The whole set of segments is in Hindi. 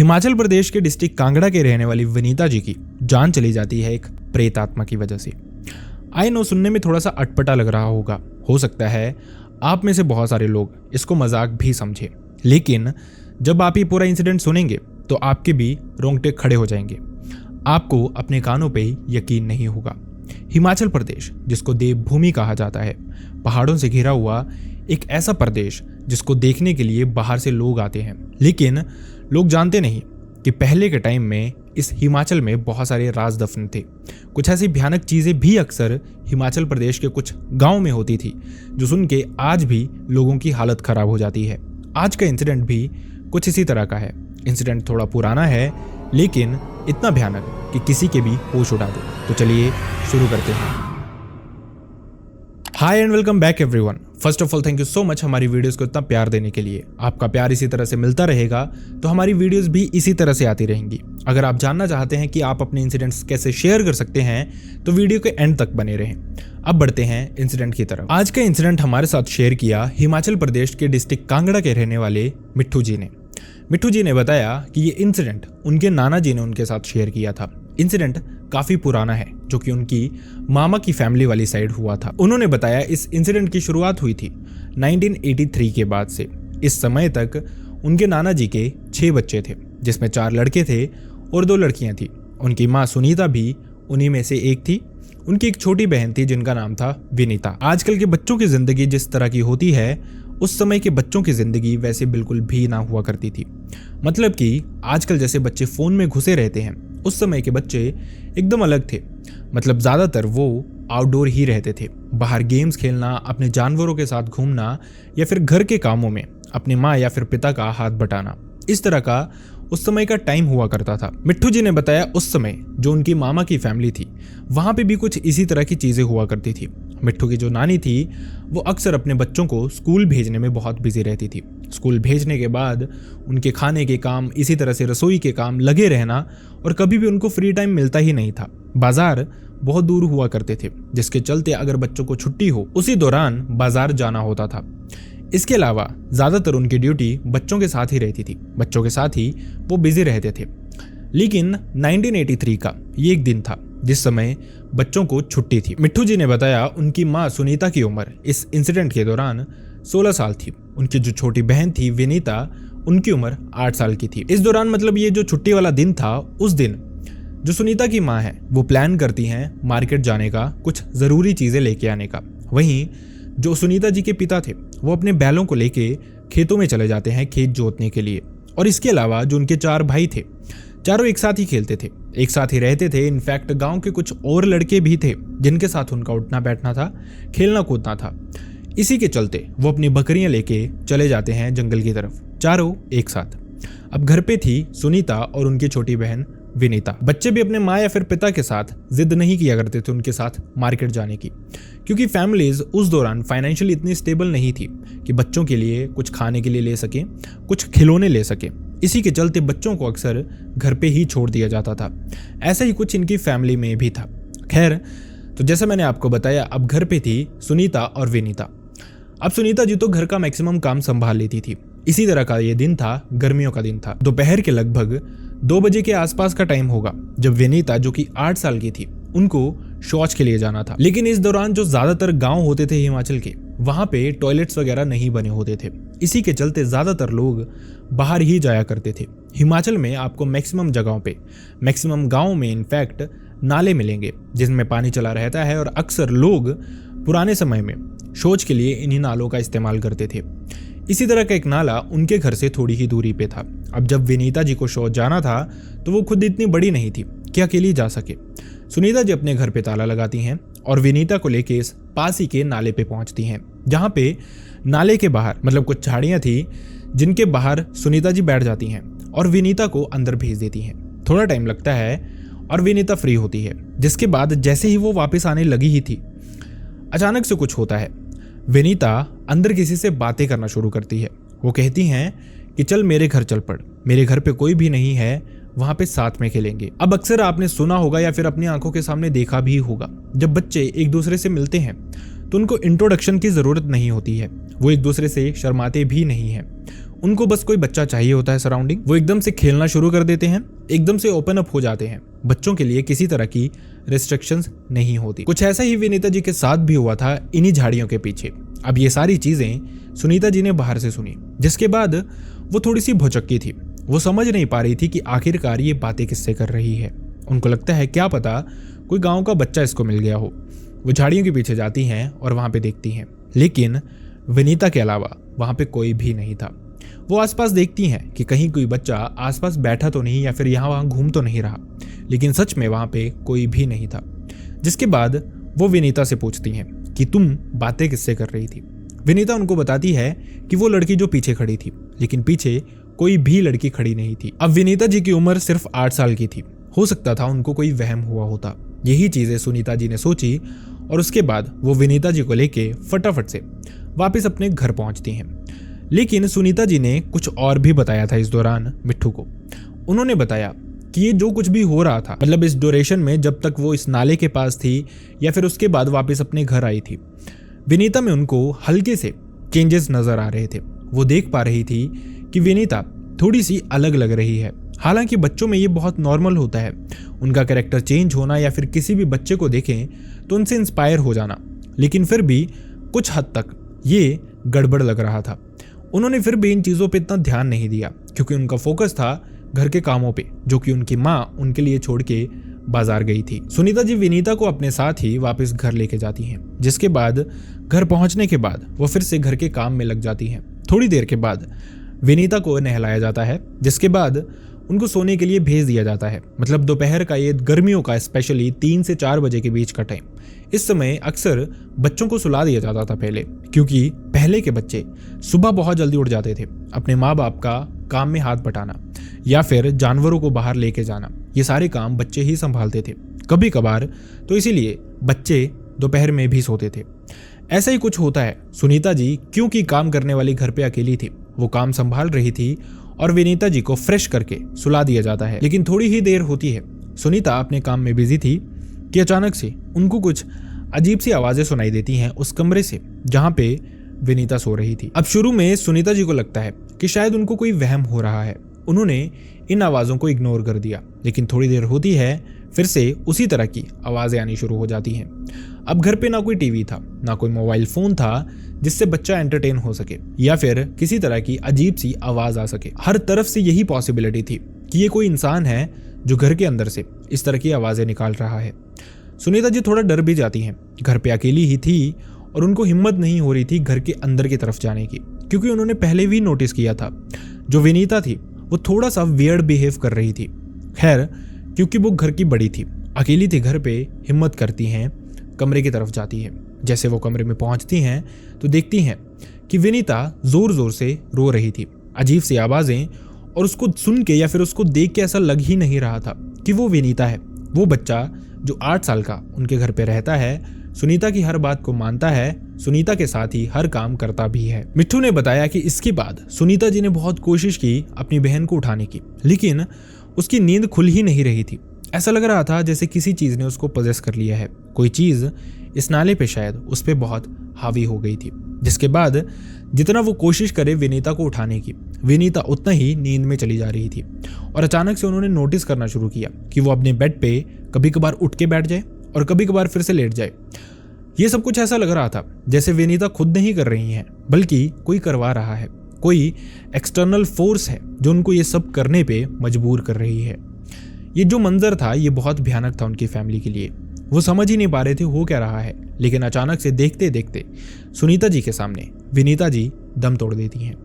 हिमाचल प्रदेश के डिस्ट्रिक्ट कांगड़ा के रहने वाली विनीता जी की जान चली जाती है एक प्रेत आत्मा की वजह से। आई नो सुनने में थोड़ा सा अटपटा लग रहा होगा, हो सकता है आप में से बहुत सारे लोग इसको मजाक भी समझे, लेकिन जब आप ये पूरा इंसिडेंट सुनेंगे तो आपके भी रोंगटे खड़े हो जाएंगे। आपको अपने कानों पे यकीन नहीं होगा। हिमाचल प्रदेश, जिसको देवभूमि कहा जाता है, पहाड़ों से घिरा हुआ एक ऐसा प्रदेश जिसको देखने के लिए बाहर से लोग आते हैं, लेकिन लोग जानते नहीं कि पहले के टाइम में इस हिमाचल में बहुत सारे राज दफन थे। कुछ ऐसी भयानक चीज़ें भी अक्सर हिमाचल प्रदेश के कुछ गांव में होती थी, जो सुन के आज भी लोगों की हालत खराब हो जाती है। आज का इंसिडेंट भी कुछ इसी तरह का है। इंसिडेंट थोड़ा पुराना है, लेकिन इतना भयानक कि किसी के भी होश उड़ा दे। तो चलिए शुरू करते हैं। Hi and welcome back everyone. First of all thank you so much हमारी वीडियोस को इतना प्यार देने के लिए। आपका प्यार इसी तरह से मिलता रहेगा तो हमारी वीडियोस भी इसी तरह से आती रहेंगी। अगर आप जानना चाहते हैं कि आप अपने इंसिडेंट्स कैसे शेयर कर सकते हैं तो वीडियो के एंड तक बने रहें। अब बढ़ते हैं इंसिडेंट की तरफ। आज का इंसिडेंट हमारे साथ शेयर किया हिमाचल प्रदेश के डिस्ट्रिक्ट कांगड़ा के रहने वाले मिट्ठू जी ने। मिट्ठू जी ने बताया कि ये इंसिडेंट उनके नाना जी ने उनके साथ शेयर किया था। इंसिडेंट काफी पुराना है, जो कि उनकी मामा की फैमिली वाली साइड हुआ था। उन्होंने बताया इस इंसिडेंट की शुरुआत हुई थी 1983 के बाद से। इस समय तक उनके नाना जी के 6 बच्चे थे, जिसमें 4 लड़के थे और 2 लड़कियां थी। उनकी माँ सुनीता भी उन्हीं में से एक थी। उनकी एक छोटी बहन थी जिनका नाम था विनीता। आजकल के बच्चों की जिंदगी जिस तरह की होती है, उस समय के बच्चों की जिंदगी वैसे बिल्कुल भी ना हुआ करती थी। मतलब कि आजकल जैसे बच्चे फोन में घुसे रहते हैं, उस समय के बच्चे एकदम अलग थे। मतलब ज्यादातर वो आउटडोर ही रहते थे। बाहर गेम्स खेलना, अपने जानवरों के साथ घूमना या फिर घर के कामों में अपने माँ या फिर पिता का हाथ बटाना, इस तरह का उस समय का टाइम हुआ करता था। मिट्ठू जी ने बताया उस समय जो उनकी मामा की फैमिली थी, वहां पे भी कुछ इसी तरह की चीजें हुआ करती थी। मिट्ठू की जो नानी थी वो अक्सर अपने बच्चों को स्कूल भेजने में बहुत बिजी रहती थी। स्कूल भेजने के बाद उनके खाने के काम, इसी तरह से रसोई के काम लगे रहना, और कभी भी उनको फ्री टाइम मिलता ही नहीं था। बाजार बहुत दूर हुआ करते थे, जिसके चलते अगर बच्चों को छुट्टी हो उसी दौरान बाजार जाना होता था। इसके अलावा ज्यादातर उनकी ड्यूटी बच्चों के साथ ही रहती थी। बच्चों के साथ ही वो बिजी रहते थे। लेकिन 1983 का ये एक दिन था जिस समय बच्चों को छुट्टी थी। मिट्ठू जी ने बताया उनकी माँ सुनीता की उम्र इस इंसिडेंट के दौरान 16 साल थी। उनकी जो छोटी बहन थी विनीता, उनकी उम्र 8 साल की थी। इस दौरान मतलब ये जो छुट्टी वाला दिन था, उस दिन जो सुनीता की माँ है वो प्लान करती हैं मार्केट जाने का, कुछ जरूरी चीजें लेके आने का। वहीं जो सुनीता जी के पिता थे वो अपने बैलों को लेके खेतों में चले जाते हैं खेत जोतने के लिए। और इसके अलावा जो उनके 4 भाई थे, चारों एक साथ ही खेलते थे, एक साथ ही रहते थे। इनफैक्ट गांव के कुछ और लड़के भी थे जिनके साथ उनका उठना बैठना था, खेलना कूदना था। इसी के चलते वो अपनी बकरियां लेके चले जाते हैं जंगल की तरफ, चारों एक साथ। अब घर पे थी सुनीता और उनकी छोटी बहन विनीता। बच्चे भी अपने माँ या फिर पिता के साथ जिद नहीं किया करते थे उनके साथ मार्केट जाने की, क्योंकि फैमिलीज उस दौरान फाइनेंशियली इतनी स्टेबल नहीं थी कि बच्चों के लिए कुछ खाने के लिए ले सके, कुछ खिलौने ले सके। इसी के चलते बच्चों को अक्सर घर पे ही छोड़ दिया जाता था। ऐसा ही कुछ इनकी फैमिली में भी था। खैर, तो जैसा मैंने आपको बताया, अब घर पे थी सुनीता और विनीता। अब सुनीता जी तो घर का मैक्सिमम काम संभाल लेती थी। इसी तरह का ये दिन था, गर्मियों का दिन था। दोपहर के लगभग 2 बजे के आसपास का टाइम होगा जब विनीता, जो कि 8 साल की थी, उनको शौच के लिए जाना था। लेकिन इस दौरान जो ज्यादातर गांव होते थे हिमाचल के, वहां पे टॉयलेट्स वगैरह नहीं बने होते थे। इसी के चलते ज्यादातर लोग बाहर ही जाया करते थे। हिमाचल में आपको मैक्सिमम जगहों पे, मैक्सिमम गाँव में इनफैक्ट नाले मिलेंगे जिसमें पानी चला रहता है, और अक्सर लोग पुराने समय में शौच के लिए इन्हीं नालों का इस्तेमाल करते थे। इसी तरह का एक नाला उनके घर से थोड़ी ही दूरी पे था। अब जब विनीता जी को शौच जाना था तो वो खुद इतनी बड़ी नहीं थी कि अकेली जा सके। सुनीता जी अपने घर पे ताला लगाती हैं और विनीता को लेके इस पास ही के नाले पे पहुंचती हैं, जहां पे नाले के बाहर मतलब कुछ झाड़ियां थी जिनके बाहर सुनीता जी बैठ जाती हैं और विनीता को अंदर भेज देती हैं। थोड़ा टाइम लगता है और विनीता फ्री होती है, जिसके बाद जैसे ही वो वापस आने लगी ही थी, अचानक से कुछ होता है। विनीता अंदर किसी से बातें करना शुरू करती है। वो कहती हैं कि चल मेरे घर चल पड़, मेरे घर पे कोई भी नहीं है, वहां पे साथ में खेलेंगे। अब अक्सर आपने सुना होगा या फिर अपनी आंखों के सामने देखा भी होगा, जब बच्चे एक दूसरे से मिलते हैं तो उनको इंट्रोडक्शन की जरूरत नहीं होती है, वो एक दूसरे से शर्माते भी नहीं हैं। उनको बस कोई बच्चा चाहिए होता है सराउंडिंग, वो एकदम से खेलना शुरू कर देते हैं, एकदम से ओपन अप हो जाते हैं। बच्चों के लिए किसी तरह की रिस्ट्रिक्शंस नहीं होती। कुछ ऐसा ही विनीता जी के साथ भी हुआ था इन्हीं झाड़ियों के पीछे। अब ये सारी चीजें सुनीता जी ने बाहर से सुनी, जिसके बाद वो थोड़ी सी भौचक्की थी। वो समझ नहीं पा रही थी कि आखिरकार ये बातें किससे कर रही है। उनको लगता है क्या पता कोई गाँव का बच्चा इसको मिल गया हो। वो झाड़ियों के पीछे जाती हैं और वहां पे देखती हैं, लेकिन विनीता के अलावा वहां पे कोई भी नहीं था। वो आसपास देखती हैं कि कहीं कोई बच्चा आसपास बैठा तो नहीं या फिर यहाँ वहाँ घूम तो नहीं रहा, लेकिन सच में वहां पे कोई भी नहीं था। जिसके बाद वो विनीता से पूछती हैं कि तुम बातें किससे कर रही थी। विनीता उनको बताती है कि वो लड़की जो पीछे खड़ी थी, लेकिन पीछे कोई भी लड़की खड़ी नहीं थी। अब विनीता जी की उम्र सिर्फ 8 साल की थी। हो सकता था उनको कोई वहम हुआ होता। यही चीजें सुनीता जी ने सोची और उसके बाद वो विनीता जी को लेके फटाफट से वापस अपने घर पहुंचती हैं। लेकिन सुनीता जी ने कुछ और भी बताया था इस दौरान मिट्ठू को। उन्होंने बताया कि ये जो कुछ भी हो रहा था, मतलब इस ड्यूरेशन में जब तक वो इस नाले के पास थी या फिर उसके बाद वापस अपने घर आई थी, विनीता में उनको हल्के से चेंजेस नजर आ रहे थे। वो देख पा रही थी कि विनीता थोड़ी सी अलग लग रही है। हालांकि बच्चों में ये बहुत नॉर्मल होता है, उनका कैरेक्टर चेंज होना या फिर किसी भी बच्चे को देखें तो उनसे इंस्पायर हो जाना, लेकिन फिर भी कुछ हद तक ये गड़बड़ लग रहा था। उन्होंने फिर भी इन चीज़ों पे इतना ध्यान नहीं दिया क्योंकि उनका फोकस था घर के कामों पे, जो कि उनकी माँ उनके लिए छोड़ के बाजार गई थी। सुनीता जी विनीता को अपने साथ ही वापस घर लेके जाती हैं, जिसके बाद घर पहुंचने के बाद वो फिर से घर के काम में लग जाती हैं। थोड़ी देर के बाद विनीता को नहलाया जाता है, जिसके बाद उनको सोने के लिए भेज दिया जाता है। मतलब दोपहर का, ये गर्मियों का स्पेशली 3 से 4 बजे के बीच का टाइम। इस समय अक्सर बच्चों को सुला दिया जाता था पहले, क्योंकि पहले के बच्चे सुबह बहुत जल्दी उठ जाते थे। अपने माँ बाप का काम में हाथ बटाना या फिर जानवरों को बाहर लेके जाना, ये सारे काम बच्चे ही संभालते थे। कभी कभार तो इसीलिए बच्चे दोपहर में भी सोते थे। ऐसा ही कुछ होता है। सुनीता जी क्योंकि काम करने वाली घर पे अकेली थी, वो काम संभाल रही थी और विनीता जी को फ्रेश करके सुला दिया जाता है। लेकिन थोड़ी ही देर होती है, सुनीता अपने काम में बिजी थी कि अचानक से उनको कुछ अजीब सी आवाजें सुनाई देती हैं उस कमरे से जहां पे विनीता सो रही थी। अब शुरू में सुनीता जी को लगता है कि शायद उनको कोई वहम हो रहा है। उन्होंने इन आवाजों को इग्नोर कर दिया, लेकिन थोड़ी देर होती है फिर से उसी तरह की आवाजें आनी शुरू हो जाती हैं। अब घर पे ना कोई टीवी था, ना कोई मोबाइल फोन था जिससे बच्चा एंटरटेन हो सके या फिर किसी तरह की अजीब सी आवाज आ सके। हर तरफ से यही पॉसिबिलिटी थी कि ये कोई इंसान है जो घर के अंदर से इस तरह की आवाजें निकाल रहा है। सुनीता जी थोड़ा डर भी जाती हैं। घर पे अकेली ही थी और उनको हिम्मत नहीं हो रही थी घर के अंदर की तरफ जाने की, क्योंकि उन्होंने पहले भी नोटिस किया था जो विनीता थी वो थोड़ा सा वियर्ड बिहेव कर रही थी। खैर, क्योंकि वो घर की बड़ी थी, अकेली थी घर पे, हिम्मत करती हैं, कमरे की तरफ जाती है। जैसे वो कमरे में पहुंचती हैं तो देखती हैं कि विनीता जोर जोर से रो रही थी, अजीब सी आवाजें, और उसको सुन के या फिर उसको देख के ऐसा लग ही नहीं रहा था कि वो विनीता है। वो बच्चा जो 8 साल का उनके घर पे रहता है, सुनीता की हर बात को मानता है, सुनीता के साथ ही हर काम करता भी है। मिट्ठू ने बताया कि इसके बाद सुनीता जी ने बहुत कोशिश की अपनी बहन को उठाने की, लेकिन उसकी नींद खुल ही नहीं रही थी। ऐसा लग रहा था जैसे किसी चीज ने उसको पजेस कर लिया है। कोई चीज इस नाले पे शायद उस पे बहुत हावी हो गई थी, जिसके बाद जितना वो कोशिश करे विनीता को उठाने की, विनीता उतना ही नींद में चली जा रही थी। और अचानक से उन्होंने नोटिस करना शुरू किया कि वो अपने बेड पे कभी कभार उठ के बैठ जाए और कभी कभार फिर से लेट जाए। ये सब कुछ ऐसा लग रहा था जैसे विनीता खुद नहीं कर रही हैं, बल्कि कोई करवा रहा है। कोई एक्सटर्नल फोर्स है जो उनको ये सब करने पे मजबूर कर रही है। ये जो मंजर था ये बहुत भयानक था उनकी फैमिली के लिए। वो समझ ही नहीं पा रहे थे हो क्या रहा है, लेकिन अचानक से देखते देखते सुनीता जी के सामने विनीता जी दम तोड़ देती हैं।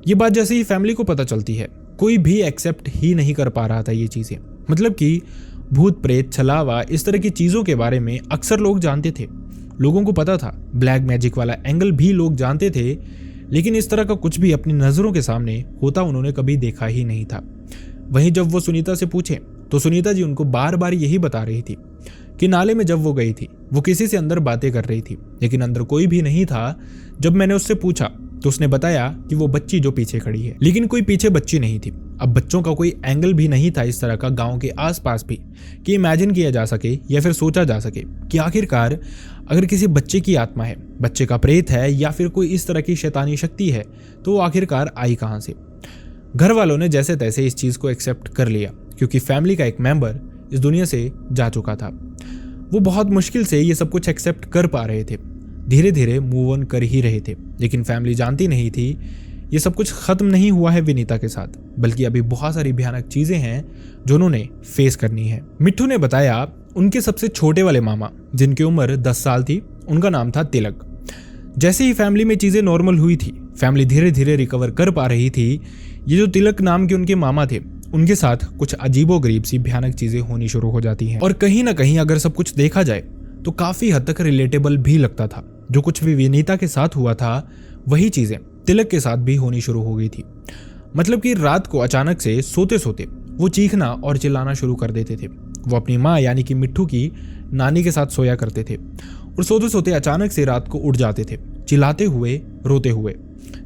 ये बात जैसे ही फैमिली को पता चलती है, कोई भी एक्सेप्ट ही नहीं कर पा रहा था ये चीज़ें। मतलब कि भूत प्रेत, छलावा, इस तरह की चीज़ों के बारे में अक्सर लोग जानते थे, लोगों को पता था, ब्लैक मैजिक वाला एंगल भी लोग जानते थे, लेकिन इस तरह का कुछ भी अपनी नज़रों के सामने होता उन्होंने कभी देखा ही नहीं था। वहीं जब वो सुनीता से पूछे तो सुनीता जी उनको बार बार यही बता रही थी कि नाले में जब वो गई थी वो किसी से अंदर बातें कर रही थी, लेकिन अंदर कोई भी नहीं था। जब मैंने उससे पूछा तो उसने बताया कि वो बच्ची जो पीछे खड़ी है, लेकिन कोई पीछे बच्ची नहीं थी। अब बच्चों का कोई एंगल भी नहीं था इस तरह का गांव के आसपास भी कि इमेजिन किया जा सके या फिर सोचा जा सके कि आखिरकार अगर किसी बच्चे की आत्मा है, बच्चे का प्रेत है या फिर कोई इस तरह की शैतानी शक्ति है तो वो आखिरकार आई कहां से। घर वालों ने जैसे तैसे इस चीज को एक्सेप्ट कर लिया क्योंकि फैमिली का एक मेंबर इस दुनिया से जा चुका था। वो बहुत मुश्किल से ये सब कुछ एक्सेप्ट कर पा रहे थे, धीरे धीरे मूव ऑन कर ही रहे थे। लेकिन फैमिली जानती नहीं थी ये सब कुछ खत्म नहीं हुआ है विनीता के साथ, बल्कि अभी बहुत सारी भयानक चीजें हैं जो उन्होंने फेस करनी है। मिट्ठू ने बताया उनके सबसे छोटे वाले मामा जिनकी उम्र 10 साल थी, उनका नाम था तिलक। जैसे ही फैमिली में चीजें नॉर्मल हुई थी, फैमिली धीरे धीरे रिकवर कर पा रही थी, ये जो तिलक नाम के उनके मामा थे उनके साथ कुछ अजीबोगरीब सी भयानक चीजें होनी शुरू हो जाती हैं। और कहीं ना कहीं अगर सब कुछ देखा जाए तो काफी हद तक रिलेटेबल भी लगता था। जो कुछ भी विनीता के साथ हुआ था वही चीजें तिलक के साथ भी होनी शुरू हो गई थी। मतलब कि रात को अचानक से सोते सोते वो चीखना और चिल्लाना शुरू कर देते थे। वो अपनी माँ यानी कि मिट्ठू की नानी के साथ सोया करते थे और सोते सोते अचानक से रात को उठ जाते थे, चिल्लाते हुए, रोते हुए।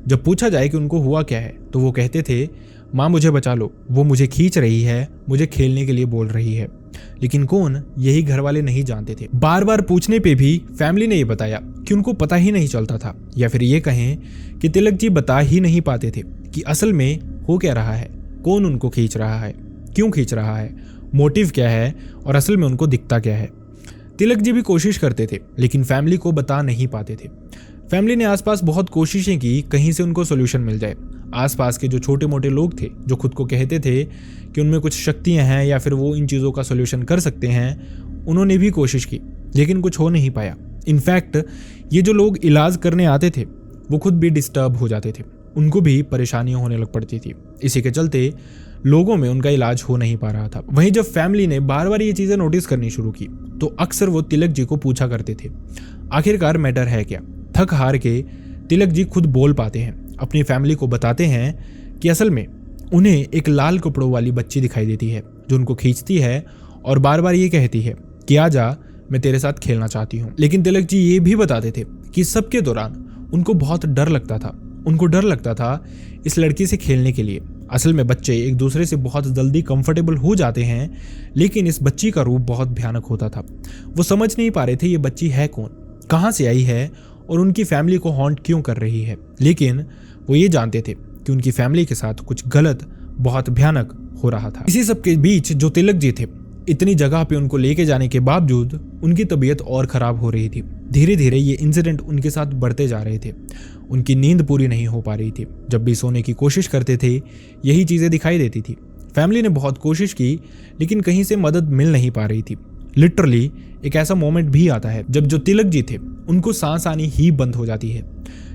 जब पूछा जाए कि उनको हुआ क्या है तो वो कहते थे, माँ मुझे बचा लो, वो मुझे खींच रही है, मुझे खेलने के लिए बोल रही है। लेकिन कौन, यही घर वाले नहीं जानते थे। बार बार पूछने पे भी फैमिली ने ये बताया कि उनको पता ही नहीं चलता था, या फिर ये कहें कि तिलक जी बता ही नहीं पाते थे कि असल में हो क्या रहा है, कौन उनको खींच रहा है, क्यों खींच रहा है, मोटिव क्या है और असल में उनको दिखता क्या है। तिलक जी भी कोशिश करते थे लेकिन फैमिली को बता नहीं पाते थे। फैमिली ने आसपास बहुत कोशिशें की, कहीं से उनको सोल्यूशन मिल जाए। आसपास के जो छोटे मोटे लोग थे जो खुद को कहते थे कि उनमें कुछ शक्तियां हैं या फिर वो इन चीज़ों का सोल्यूशन कर सकते हैं, उन्होंने भी कोशिश की लेकिन कुछ हो नहीं पाया। इनफैक्ट ये जो लोग इलाज करने आते थे वो खुद भी डिस्टर्ब हो जाते थे, उनको भी परेशानियां होने लग पड़ती थी। इसी के चलते लोगों में उनका इलाज हो नहीं पा रहा था। वहीं जब फैमिली ने बार बार ये चीज़ें नोटिस करनी शुरू की तो अक्सर वो तिलक जी को पूछा करते थे, आखिरकार मैटर है क्या। थक हार के तिलक जी खुद बोल पाते हैं, अपनी फैमिली को बताते हैं कि असल में उन्हें एक लाल कपड़ों वाली बच्ची दिखाई देती है जो उनको खींचती है और बार बार ये कहती है कि आजा, मैं तेरे साथ खेलना चाहती हूँ। लेकिन तिलक जी ये भी बताते थे कि सबके दौरान उनको बहुत डर लगता था, उनको डर लगता था इस लड़की से खेलने के लिए। असल में बच्चे एक दूसरे से बहुत जल्दी कंफर्टेबल हो जाते हैं, लेकिन इस बच्ची का रूप बहुत भयानक होता था। वो समझ नहीं पा रहे थे ये बच्ची है कौन, कहाँ से आई है और उनकी फैमिली को हॉन्ट क्यों कर रही है। लेकिन वो ये जानते थे कि उनकी फैमिली के साथ कुछ गलत, बहुत भयानक हो रहा था। इसी सब के बीच जो तिलक जी थे, इतनी जगह पे उनको लेके जाने के बावजूद उनकी तबीयत और खराब हो रही थी। धीरे धीरे ये इंसिडेंट उनके साथ बढ़ते जा रहे थे। उनकी नींद पूरी नहीं हो पा रही थी, जब भी सोने की कोशिश करते थे यही चीज़ें दिखाई देती थी। फैमिली ने बहुत कोशिश की लेकिन कहीं से मदद मिल नहीं पा रही थी। लिटरली एक ऐसा मोमेंट भी आता है जब जो तिलक जी थे उनको सांस आनी ही बंद हो जाती है।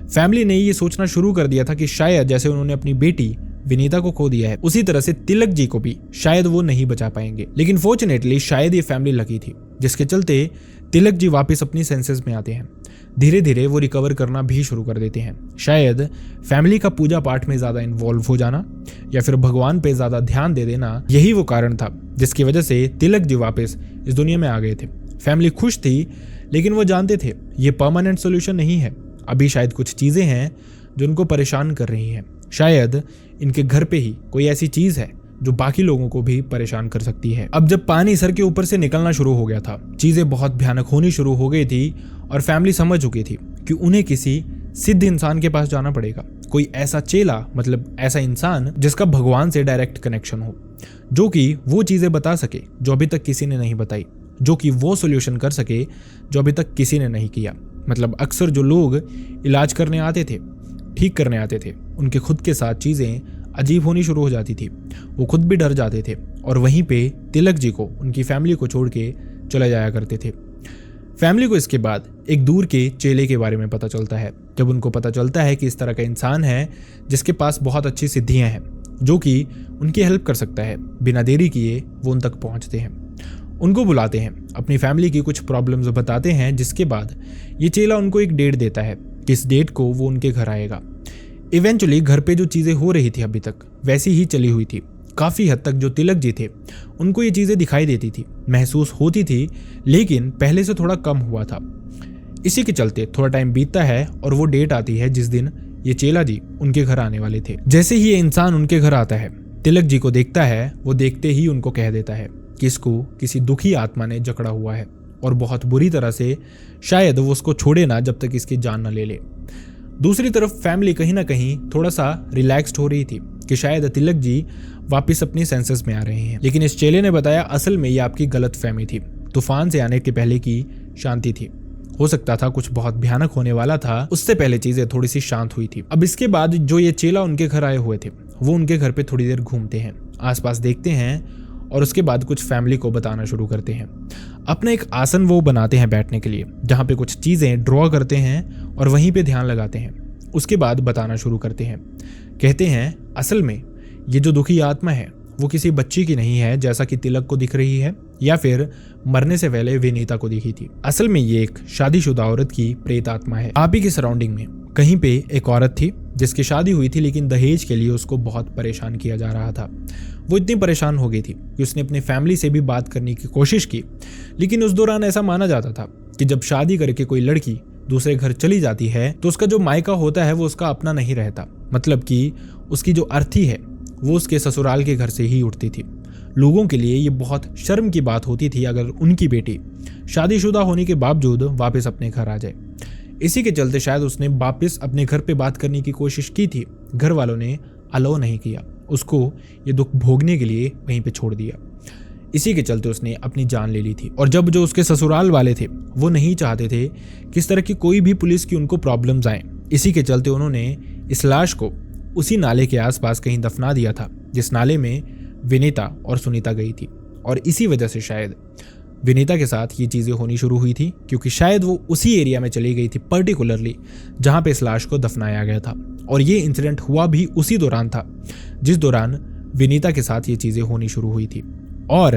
फैमिली ने ये सोचना शुरू कर दिया था कि शायद जैसे उन्होंने अपनी बेटी विनीता को खो दिया है उसी तरह से तिलक जी को भी शायद वो नहीं बचा पाएंगे। लेकिन फॉर्चुनेटली शायद ये फैमिली लकी थी, जिसके चलते तिलक जी वापस अपनी सेंसेस में आते हैं। धीरे धीरे वो रिकवर करना भी शुरू कर देते हैं। शायद फैमिली का पूजा पाठ में ज्यादा इन्वॉल्व हो जाना या फिर भगवान पे ज्यादा ध्यान दे देना, यही वो कारण था जिसकी वजह से तिलक जी वापस इस दुनिया में आ गए थे। फैमिली खुश थी लेकिन वो जानते थे ये परमानेंट सोल्यूशन नहीं है। अभी शायद कुछ चीजें हैं जो उनको परेशान कर रही हैं। शायद इनके घर पे ही कोई ऐसी चीज है जो बाकी लोगों को भी परेशान कर सकती है। अब जब पानी सर के ऊपर से निकलना शुरू हो गया था, चीजें बहुत भयानक होनी शुरू हो गई थी और फैमिली समझ चुकी थी कि उन्हें किसी सिद्ध इंसान के पास जाना पड़ेगा। कोई ऐसा चेला, मतलब ऐसा इंसान जिसका भगवान से डायरेक्ट कनेक्शन हो, जो कि वो चीजें बता सके जो अभी तक किसी ने नहीं बताई, जो कि वो सोल्यूशन कर सके जो अभी तक किसी ने नहीं किया। मतलब अक्सर जो लोग इलाज करने आते थे, ठीक करने आते थे, उनके खुद के साथ चीज़ें अजीब होनी शुरू हो जाती थी। वो खुद भी डर जाते थे और वहीं पे तिलक जी को उनकी फैमिली को छोड़ के चले जाया करते थे। फैमिली को इसके बाद एक दूर के चेले के बारे में पता चलता है। जब उनको पता चलता है कि इस तरह का इंसान है जिसके पास बहुत अच्छी सिद्धियां हैं, जो कि उनकी हेल्प कर सकता है, बिना देरी किए वो उन तक पहुंचते हैं। उनको बुलाते हैं, अपनी फैमिली की कुछ प्रॉब्लम्स बताते हैं, जिसके बाद ये चेला उनको एक डेट देता है कि इस डेट को वो उनके घर आएगा। इवेंचुअली घर पे जो चीज़ें हो रही थी अभी तक वैसी ही चली हुई थी। काफ़ी हद तक जो तिलक जी थे उनको ये चीज़ें दिखाई देती थी, महसूस होती थी, लेकिन पहले से थोड़ा कम हुआ था। इसी के चलते थोड़ा टाइम बीतता है और वो डेट आती है जिस दिन ये चेला जी उनके घर आने वाले थे। जैसे ही ये इंसान उनके घर आता है, तिलक जी को देखता है, वो देखते ही उनको कह देता है कि इसको किसी दुखी आत्मा ने जकड़ा हुआ है और बहुत बुरी तरह से, शायद वो उसको छोड़े ना जब तक इसकी जान न ले ले। दूसरी तरफ फैमिली कहीं ना कहीं थोड़ा सा रिलैक्स्ड हो रही थी कि शायद तिलक जी वापस अपनी सेंसेस में आ रहे हैं। लेकिन इस चेले ने बताया असल में ये आपकी गलत फहमी थी, तूफान से आने के पहले की शांति थी। हो सकता था कुछ बहुत भयानक होने वाला था, उससे पहले चीजें थोड़ी सी शांत हुई थी। अब इसके बाद जो ये चेला उनके घर आए हुए थे वो उनके घर पे थोड़ी देर घूमते हैं, आसपास देखते हैं और उसके बाद कुछ फैमिली को बताना शुरू करते हैं। अपना एक आसन वो बनाते हैं बैठने के लिए, जहाँ पे कुछ चीज़ें ड्रॉ करते हैं और वहीं पे ध्यान लगाते हैं। उसके बाद बताना शुरू करते हैं। कहते हैं असल में ये जो दुखी आत्मा है वो किसी बच्ची की नहीं है जैसा कि तिलक को दिख रही है या फिर मरने से पहले विनीता को दिखी थी। असल में ये एक शादीशुदा औरत की प्रेत आत्मा है। आप ही के सराउंडिंग में कहीं पे एक औरत थी जिसकी शादी हुई थी, लेकिन दहेज के लिए उसको बहुत परेशान किया जा रहा था। वो इतनी परेशान हो गई थी कि उसने अपनी फैमिली से भी बात करने की कोशिश की, लेकिन उस दौरान ऐसा माना जाता था कि जब शादी करके कोई लड़की दूसरे घर चली जाती है तो उसका जो मायका होता है वो उसका अपना नहीं रहता, मतलब कि उसकी जो अर्थी है वो उसके ससुराल के घर से ही उठती थी। लोगों के लिए ये बहुत शर्म की बात होती थी अगर उनकी बेटी शादीशुदा होने के बावजूद वापस अपने घर आ जाए। इसी के चलते शायद उसने वापस अपने घर पे बात करने की कोशिश की थी, घर वालों ने अलाउ नहीं किया, उसको ये दुख भोगने के लिए वहीं पे छोड़ दिया। इसी के चलते उसने अपनी जान ले ली थी। और जब जो उसके ससुराल वाले थे वो नहीं चाहते थे कि इस तरह की कोई भी पुलिस की उनको प्रॉब्लम्स आए, इसी के चलते उन्होंने इस लाश को उसी नाले के आसपास कहीं दफना दिया था जिस नाले में विनीता और सुनीता गई थी। और इसी वजह से शायद विनीता के साथ ये चीज़ें होनी शुरू हुई थी, क्योंकि शायद वो उसी एरिया में चली गई थी पर्टिकुलरली जहाँ पे इस लाश को दफनाया गया था। और ये इंसिडेंट हुआ भी उसी दौरान था जिस दौरान विनीता के साथ ये चीज़ें होनी शुरू हुई थी। और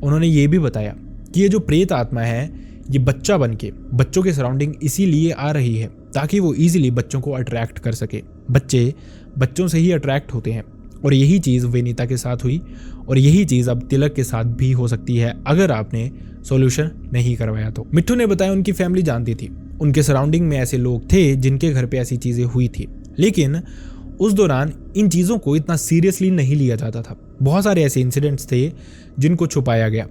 उन्होंने ये भी बताया कि ये जो प्रेत आत्मा है ये बच्चा बन के बच्चों के सराउंडिंग इसीलिए आ रही है ताकि वो ईजिली बच्चों को अट्रैक्ट कर सके। बच्चे बच्चों से ही अट्रैक्ट होते हैं और यही चीज़ विनीता के साथ हुई और यही चीज़ अब तिलक के साथ भी हो सकती है अगर आपने सॉल्यूशन नहीं करवाया तो। मिट्ठू ने बताया उनकी फैमिली जानती थी, उनके सराउंडिंग में ऐसे लोग थे जिनके घर पे ऐसी चीज़ें हुई थी, लेकिन उस दौरान इन चीज़ों को इतना सीरियसली नहीं लिया जाता था। बहुत सारे ऐसे इंसिडेंट्स थे जिनको छुपाया गया,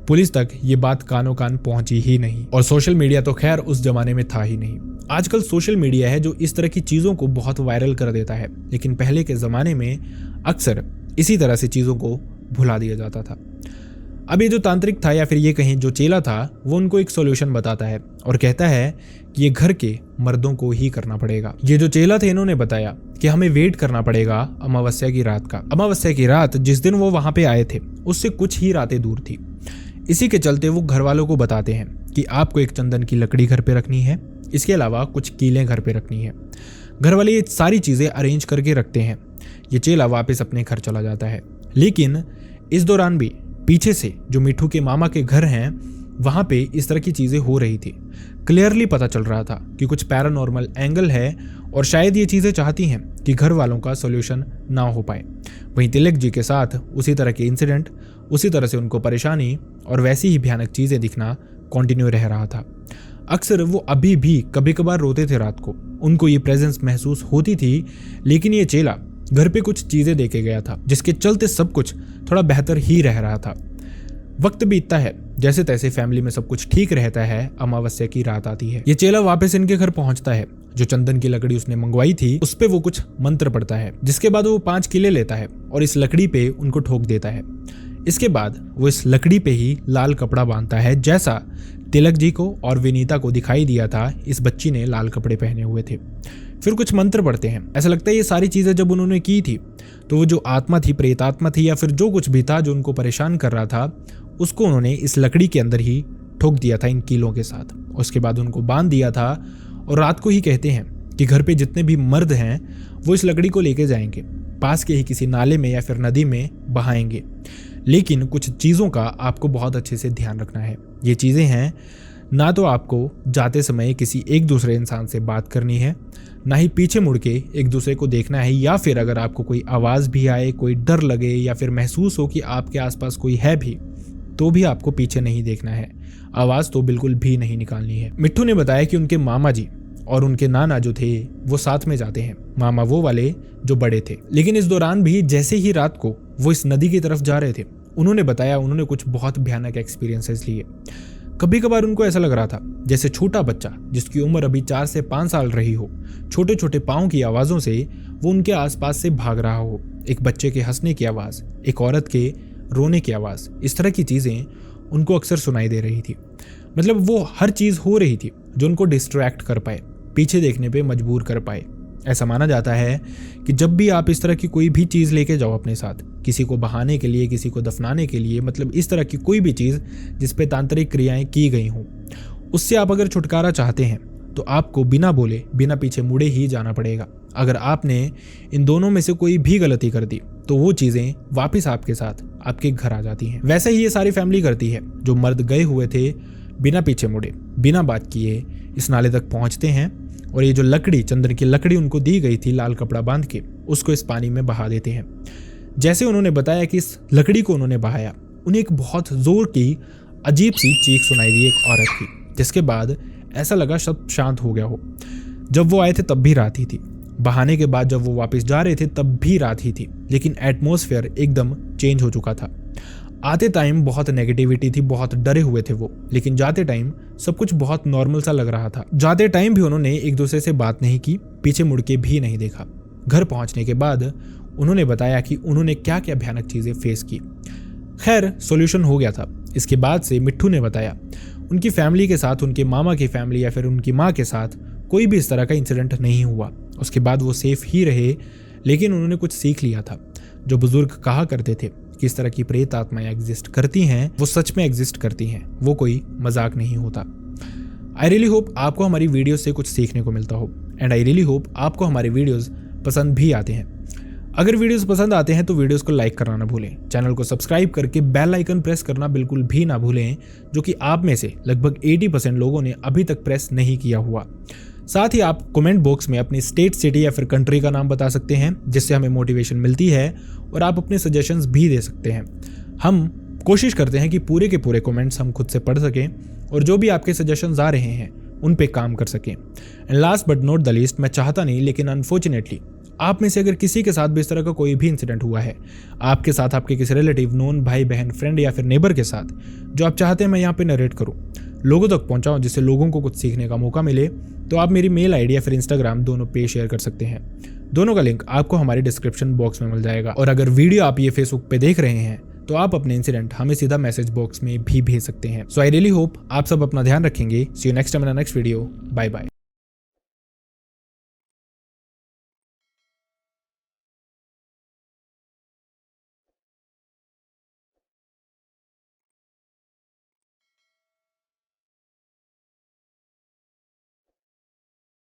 पुलिस तक ये बात कानों कान पहुंची ही नहीं। और सोशल मीडिया तो खैर उस जमाने में था ही नहीं। आजकल सोशल मीडिया है जो इस तरह की चीज़ों को बहुत वायरल कर देता है, लेकिन पहले के ज़माने में अक्सर इसी तरह से चीज़ों को भुला दिया जाता था। अब ये जो तांत्रिक था या फिर ये कहीं जो चेला था वो उनको एक सॉल्यूशन बताता है और कहता है कि ये घर के मर्दों को ही करना पड़ेगा। ये जो चेला थे इन्होंने बताया कि हमें वेट करना पड़ेगा अमावस्या की रात का। अमावस्या की रात जिस दिन वो वहाँ पे आए थे उससे कुछ ही रातें दूर थी। इसी के चलते वो घर वालों को बताते हैं कि आपको एक चंदन की लकड़ी घर पे रखनी है, इसके अलावा कुछ कीलें घर पे रखनी है। घर वाले ये सारी चीज़ें अरेंज करके रखते हैं। ये चेला वापस अपने घर चला जाता है, लेकिन इस दौरान भी पीछे से जो मिट्ठू के मामा के घर हैं वहाँ पे इस तरह की चीज़ें हो रही थी। क्लियरली पता चल रहा था कि कुछ पैरानॉर्मल एंगल है और शायद ये चीज़ें चाहती हैं कि घर वालों का सॉल्यूशन ना हो पाए। वहीं तिलक जी के साथ उसी तरह के इंसिडेंट, उसी तरह से उनको परेशानी और वैसी ही भयानक चीज़ें दिखना कंटिन्यू रह रहा था। अक्सर वो अभी भी कभी कभार रोते थे रात को, उनको ये प्रेजेंस महसूस होती थी, लेकिन ये चेला घर पे कुछ चीज़ें देके गया था जिसके चलते सब कुछ थोड़ा बेहतर ही रह रहा था। वक्त बीतता है, जैसे तैसे फैमिली में सब कुछ ठीक रहता है। अमावस्या की रात आती है, ये चेला वापस इनके घर पहुंचता है। जो चंदन की लकड़ी उसने मंगवाई थी उस पे वो कुछ मंत्र पढ़ता है, जिसके बाद वो 5 किले लेता है और इस लकड़ी पे उनको ठोक देता है। इसके बाद वो इस लकड़ी पे ही लाल कपड़ा बांधता है, जैसा तिलक जी को और विनीता को दिखाई दिया था इस बच्ची ने लाल कपड़े पहने हुए थे। फिर कुछ मंत्र पढ़ते हैं। ऐसा लगता है ये सारी चीज़ें जब उन्होंने की थी तो वो जो आत्मा थी, प्रेत आत्मा थी या फिर जो कुछ भी था जो उनको परेशान कर रहा था, उसको उन्होंने इस लकड़ी के अंदर ही ठोक दिया था इन कीलों के साथ। उसके बाद उनको बांध दिया था और रात को ही कहते हैं कि घर पे जितने भी मर्द हैं वो इस लकड़ी को लेके जाएंगे, पास के ही किसी नाले में या फिर नदी में बहाएंगे। लेकिन कुछ चीज़ों का आपको बहुत अच्छे से ध्यान रखना है। ये चीज़ें हैं, ना तो आपको जाते समय किसी एक दूसरे इंसान से बात करनी है, ना ही पीछे मुड़ के एक दूसरे को देखना है, या फिर अगर आपको कोई आवाज़ भी आए, कोई डर लगे या फिर महसूस हो कि आपके आसपास कोई है भी, तो भी आपको पीछे नहीं देखना है, आवाज़ तो बिल्कुल भी नहीं निकालनी है। मिट्ठू ने बताया कि उनके मामा जी और उनके नाना जो थे वो साथ में जाते हैं, मामा वो वाले जो बड़े थे। लेकिन इस दौरान भी जैसे ही रात को वो इस नदी की तरफ जा रहे थे, उन्होंने बताया उन्होंने कुछ बहुत भयानक एक्सपीरियंसेस लिए। कभी कभार उनको ऐसा लग रहा था जैसे छोटा बच्चा जिसकी उम्र अभी 4 से 5 साल रही हो, छोटे छोटे पाँव की आवाज़ों से वो उनके आसपास से भाग रहा हो। एक बच्चे के हंसने की आवाज़, एक औरत के रोने की आवाज़, इस तरह की चीज़ें उनको अक्सर सुनाई दे रही थी। मतलब वो हर चीज़ हो रही थी जो उनको डिस्ट्रैक्ट कर पाए, पीछे देखने पे मजबूर कर पाए। ऐसा माना जाता है कि जब भी आप इस तरह की कोई भी चीज़ लेके जाओ अपने साथ, किसी को बहाने के लिए, किसी को दफनाने के लिए, मतलब इस तरह की कोई भी चीज़ जिस पे तांत्रिक क्रियाएं की गई हों, उससे आप अगर छुटकारा चाहते हैं तो आपको बिना बोले, बिना पीछे मुड़े ही जाना पड़ेगा। अगर आपने इन दोनों में से कोई भी गलती कर दी तो वो चीज़ें वापस आपके साथ आपके घर आ जाती हैं। वैसे ही ये सारी फैमिली करती है। जो मर्द गए हुए थे बिना पीछे मुड़े, बिना बात किए इस नाले तक पहुंचते हैं और ये जो लकड़ी, चंदन की लकड़ी उनको दी गई थी लाल कपड़ा बांध के, उसको इस पानी में बहा देते हैं। जैसे उन्होंने बताया कि इस लकड़ी को उन्होंने बहाया, उन्हें एक बहुत जोर की अजीब सी चीख सुनाई दी एक औरत की, जिसके बाद ऐसा लगा सब शांत हो गया हो। जब वो आए थे तब भी रात ही थी, बहाने के बाद जब वो वापस जा रहे थे तब भी रात ही थी, लेकिन एटमॉस्फेयर एकदम चेंज हो चुका था। आते टाइम बहुत नेगेटिविटी थी, बहुत डरे हुए थे वो, लेकिन जाते टाइम सब कुछ बहुत नॉर्मल सा लग रहा था। जाते टाइम भी उन्होंने एक दूसरे से बात नहीं की, पीछे मुड़ के भी नहीं देखा। घर पहुंचने के बाद उन्होंने बताया कि उन्होंने क्या क्या भयानक चीज़ें फेस की। खैर सॉल्यूशन हो गया था। इसके बाद से मिट्ठू ने बताया उनकी फैमिली के साथ, उनके मामा की फैमिली या फिर उनकी माँ के साथ कोई भी इस तरह का इंसिडेंट नहीं हुआ। उसके बाद वो सेफ ही रहे, लेकिन उन्होंने कुछ सीख लिया था। जो बुजुर्ग कहा करते थे कि इस तरह की प्रेत आत्माएं एग्जिस्ट करती हैं, वो सच में एग्जिस्ट करती हैं, वो कोई मजाक नहीं होता। आई रियली होप आपको हमारी वीडियो से कुछ सीखने को मिलता हो, एंड आई रियली होप आपको हमारे वीडियोस पसंद भी आते हैं। अगर वीडियोस पसंद आते हैं तो वीडियोस को लाइक करना ना भूलें, चैनल को सब्सक्राइब करके बेल आइकन प्रेस करना बिल्कुल भी ना भूलें, जो कि आप में से लगभग 80% लोगों ने अभी तक प्रेस नहीं किया हुआ। साथ ही आप कमेंट बॉक्स में अपनी स्टेट, सिटी या फिर कंट्री का नाम बता सकते हैं, जिससे हमें मोटिवेशन मिलती है, और आप अपने सजेशंस भी दे सकते हैं। हम कोशिश करते हैं कि पूरे के पूरे कमेंट्स हम खुद से पढ़ सकें और जो भी आपके सजेशंस आ रहे हैं उन पे काम कर सकें। And last but not the least, मैं चाहता नहीं लेकिन अनफॉर्चुनेटली आप में से अगर किसी के साथ भी इस तरह का कोई भी इंसिडेंट हुआ है, आपके साथ, आपके किसी रिलेटिव, नोन, भाई बहन, फ्रेंड या फिर नेबर के साथ, जो आप चाहते हैं मैं यहाँ पे नरेट करूँ, लोगों तक पहुँचाऊँ, जिससे लोगों को कुछ सीखने का मौका मिले, तो आप मेरी मेल आईडी या फिर इंस्टाग्राम दोनों पे शेयर कर सकते हैं। दोनों का लिंक आपको हमारी डिस्क्रिप्शन बॉक्स में मिल जाएगा। और अगर वीडियो आप ये फेसबुक पे देख रहे हैं तो आप अपने इंसिडेंट हमें सीधा मैसेज बॉक्स में भी भेज सकते हैं। सो आई रियली होप आप सब अपना ध्यान रखेंगे। See you next time in next video. Bye bye.